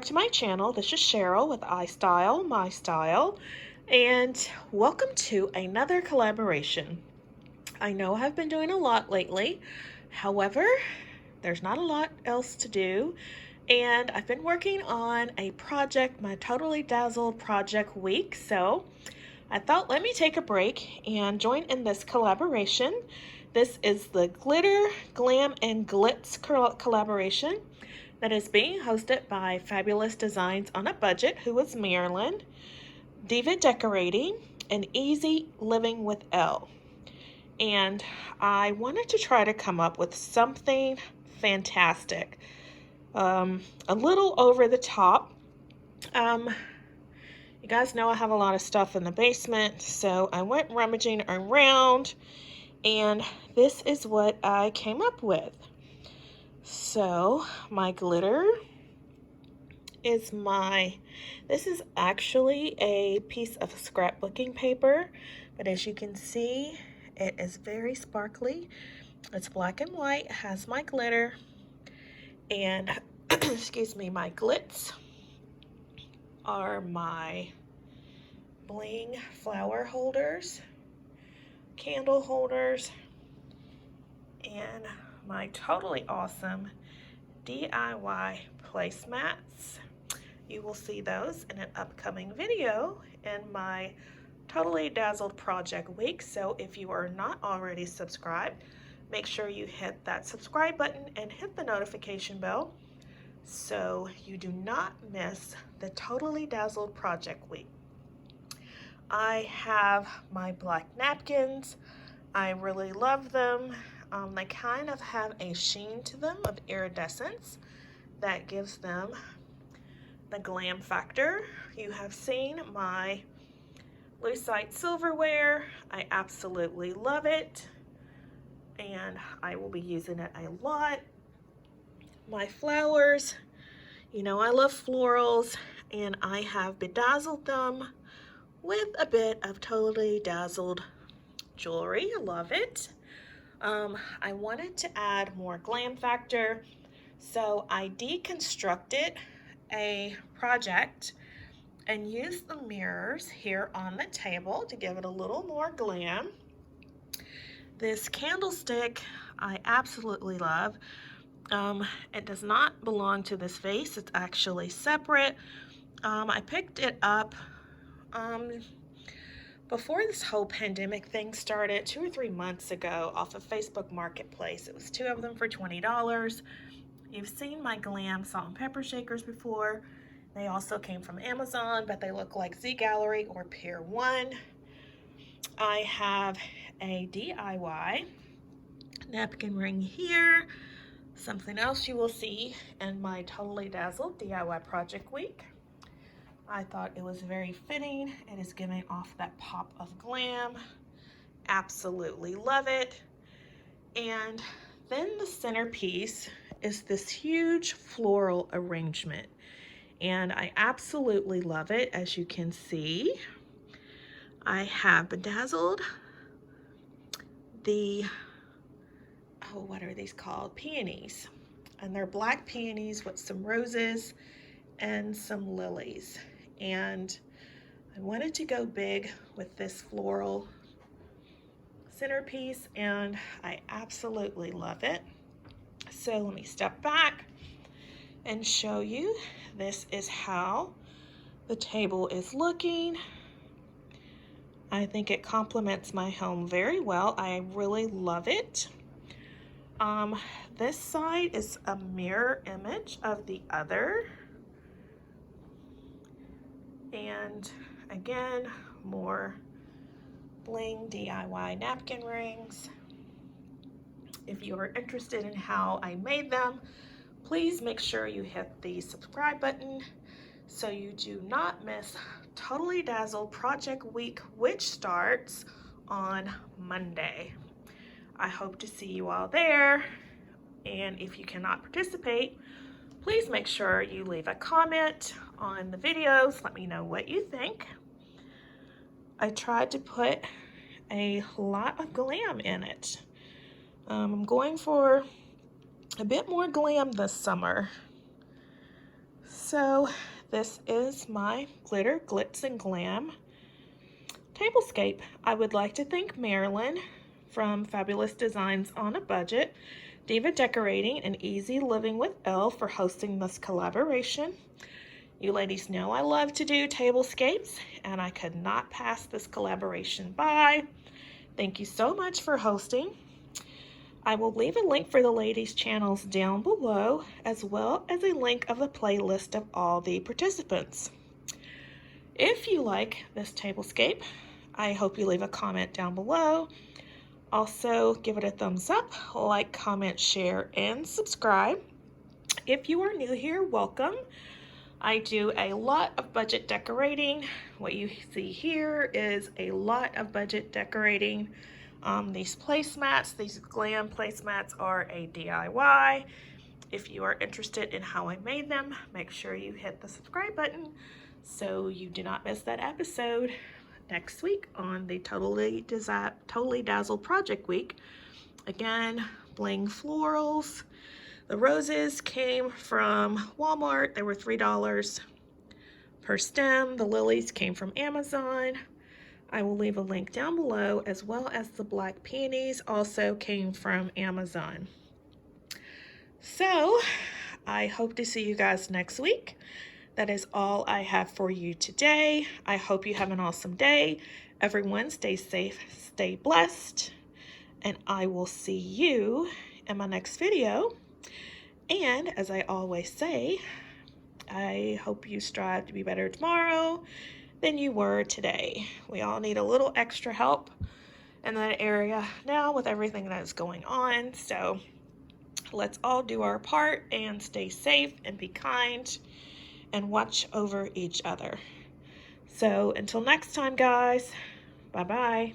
back to my channel. This is Cheryl with iSTYLEMYSTYLE, and welcome to another collaboration. I know I've been doing a lot lately, however, there's not a lot else to do, and I've been working on a project, my Totally Dazzled Project Week, so I thought let me take a break and join in this collaboration. This is the Glitter, Glam, and Glitz collaboration that is being hosted by Fabulous Designs on a Budget, who is Marilyn, Diva Decorating, and Easy Living with Elle. And I wanted to try to come up with something fantastic, a little over the top. You guys know I have a lot of stuff in the basement, so I went rummaging around, and this is what I came up with. So my glitter is this is actually a piece of scrapbooking paper, but as you can see, it is very sparkly. It's black and white, has my glitter, and excuse me, my glitz are my bling flower holders, candle holders, and my totally awesome DIY placemats. You will see those in an upcoming video in my Totally Dazzled Project Week. So if you are not already subscribed, make sure you hit that subscribe button and hit the notification bell so you do not miss the Totally Dazzled Project Week. I have my black napkins. I really love them. They kind of have a sheen to them of iridescence that gives them the glam factor. You have seen my lucite silverware. I absolutely love it, and I will be using it a lot. My flowers, you know I love florals, and I have bedazzled them with a bit of Totally Dazzled jewelry. I love it. I wanted to add more glam factor, so I deconstructed a project and used the mirrors here on the table to give it a little more glam. This candlestick I absolutely love. It does not belong to this vase. It's actually separate. I picked it up before this whole pandemic thing started 2 or 3 months ago off of Facebook Marketplace. It was 2 of them for $20. You've seen my glam salt and pepper shakers before. They also came from Amazon, but they look like Z Gallery or Pier 1. I have a DIY napkin ring here. Something else you will see in my Totally Dazzled DIY Project Week. I thought it was very fitting. It is giving off that pop of glam. Absolutely love it. And then the centerpiece is this huge floral arrangement. And I absolutely love it. As you can see, I have bedazzled the, what are these called? Peonies. And they're black peonies with some roses and some lilies. And I wanted to go big with this floral centerpiece, and I absolutely love it. So let me step back and show you. This is how the table is looking. I think it complements my home very well. I really love it. This side is a mirror image of the other. And again, more bling DIY napkin rings. If you are interested in how I made them, please make sure you hit the subscribe button so you do not miss Totally Dazzled Project Week, which starts on Monday. I hope to see you all there. And if you cannot participate, please make sure you leave a comment on the videos. Let me know what you think. I tried to put a lot of glam in it. I'm going for a bit more glam this summer. So this is my glitter, glitz, and glam tablescape. I would like to thank Marilyn from Fabulous Designs on a Budget, Diva Decorating, and Easy Living with Elle for hosting this collaboration. You ladies know I love to do tablescapes, and I could not pass this collaboration by. Thank you so much for hosting. I will leave a link for the ladies' channels down below, as well as a link of the playlist of all the participants. If you like this tablescape, I hope you leave a comment down below. Also, give it a thumbs up, like, comment, share, and subscribe. If you are new here, welcome. I do a lot of budget decorating. What you see here is a lot of budget decorating. These placemats, these glam placemats are a DIY. If you are interested in how I made them, make sure you hit the subscribe button so you do not miss that episode next week on the Totally Dazzled Project Week. Again, bling florals. The roses came from Walmart. They were $3 per stem. The lilies came from Amazon. I will leave a link down below, as well as the black peonies also came from Amazon. So I hope to see you guys next week. That is all I have for you today. I hope you have an awesome day. Everyone stay safe, stay blessed, and I will see you in my next video. And as I always say, I hope you strive to be better tomorrow than you were today. We all need a little extra help in that area now with everything that is going on. So let's all do our part and stay safe and be kind and watch over each other. So until next time, guys, bye-bye.